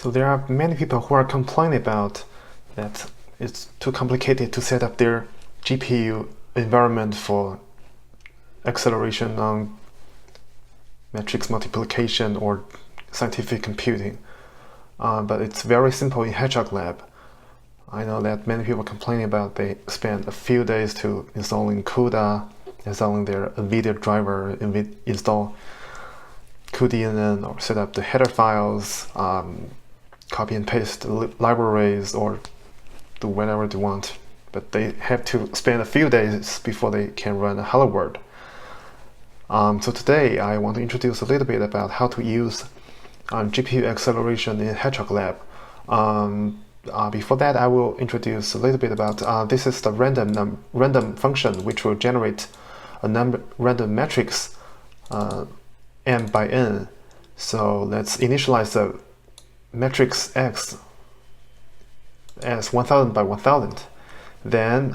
So there are many people who are complaining about that it's too complicated to set up their GPU environment for acceleration on matrix multiplication or scientific computing. But it's very simple in Hedgehog Lab. I know that many people complaining about they spend a few days to installing CUDA, installing their NVIDIA driver, install cuDNN, or set up the header files, copy and paste libraries, or do whatever they want. But they have to spend a few days before they can run a Hello World. So today I want to introduce a little bit about how to use GPU acceleration in Hedgehog Lab. Before that, I will introduce a little bit about this is the random function which will generate a random matrix m by n. So let's initialize the matrix x as 1000 by 1000. Then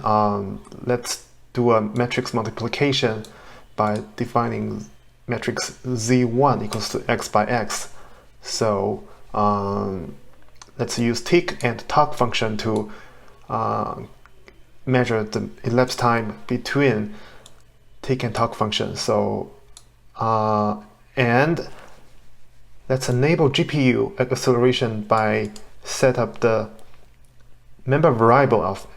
let's do a matrix multiplication by defining matrix z1 equals to x by x. So let's use tick and tock function to measure the elapsed time between tick and tock function. So and let's enable GPU acceleration by set up the member variable of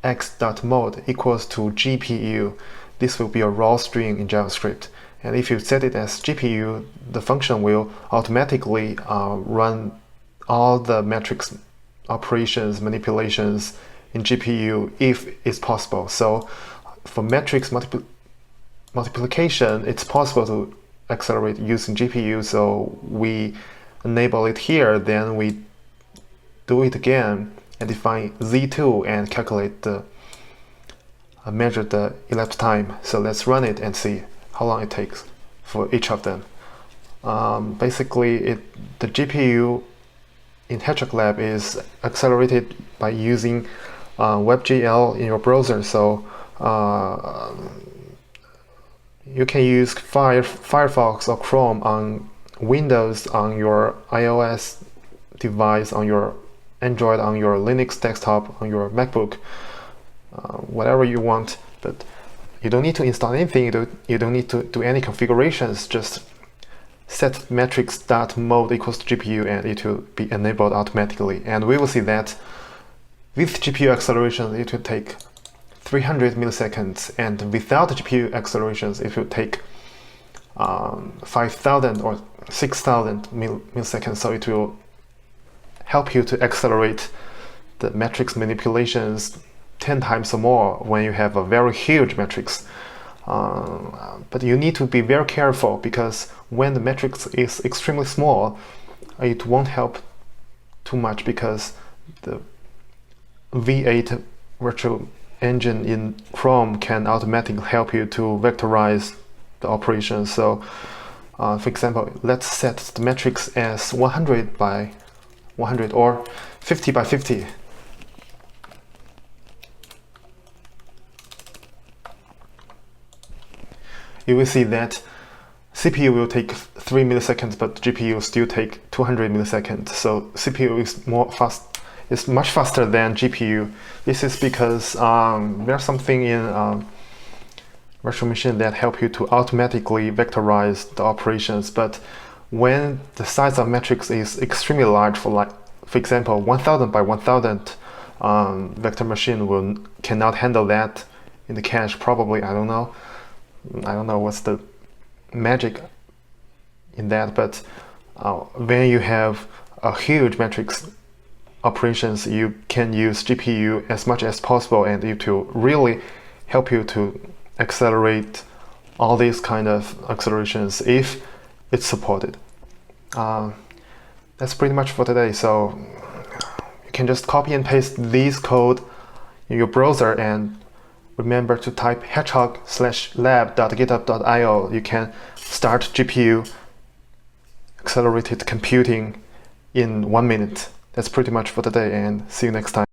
x.mode equals to GPU. This will be a raw string in JavaScript. And if you set it as GPU, the function will automatically run all the matrix operations, manipulations in GPU if it's possible. So for matrix multiplication, it's possible to accelerate using GPU. So we enable it here, then we do it again and define Z2 and calculate the measure the elapsed time. So let's run it and see how long it takes for each of them. Basically, the GPU in Hedgehog Lab is accelerated by using WebGL in your browser. So you can use Firefox or Chrome on Windows, on your iOS device, on your Android, on your Linux desktop, on your MacBook, whatever you want. But you don't need to install anything, you don't need to do any configurations, just set matrix.mode equals to GPU and it will be enabled automatically. And we will see that with GPU acceleration it will take 300 milliseconds, and without GPU accelerations it will take 5,000 or 6,000 milliseconds. So it will help you to accelerate the matrix manipulations 10 times or more when you have a very huge matrix. But you need to be very careful, because when the matrix is extremely small, it won't help too much, because the V8 virtual engine in Chrome can automatically help you to vectorize the operations. So for example, let's set the matrix as 100 by 100 or 50 by 50. You will see that CPU will take 3 milliseconds, but GPU will still take 200 milliseconds. So CPU is much faster than GPU. This is because there's something in virtual machine that help you to automatically vectorize the operations. But when the size of matrix is extremely large, for example 1000 by 1000, vector machine cannot handle that in the cache. Probably, I don't know what's the magic in that, but when you have a huge matrix operations, you can use GPU as much as possible, and it will really help you to accelerate all these kind of accelerations if it's supported. That's pretty much for today. So you can just copy and paste this code in your browser, and remember to type hedgehog/lab.github.io. You can start GPU accelerated computing in 1 minute. That's pretty much for today, and see you next time.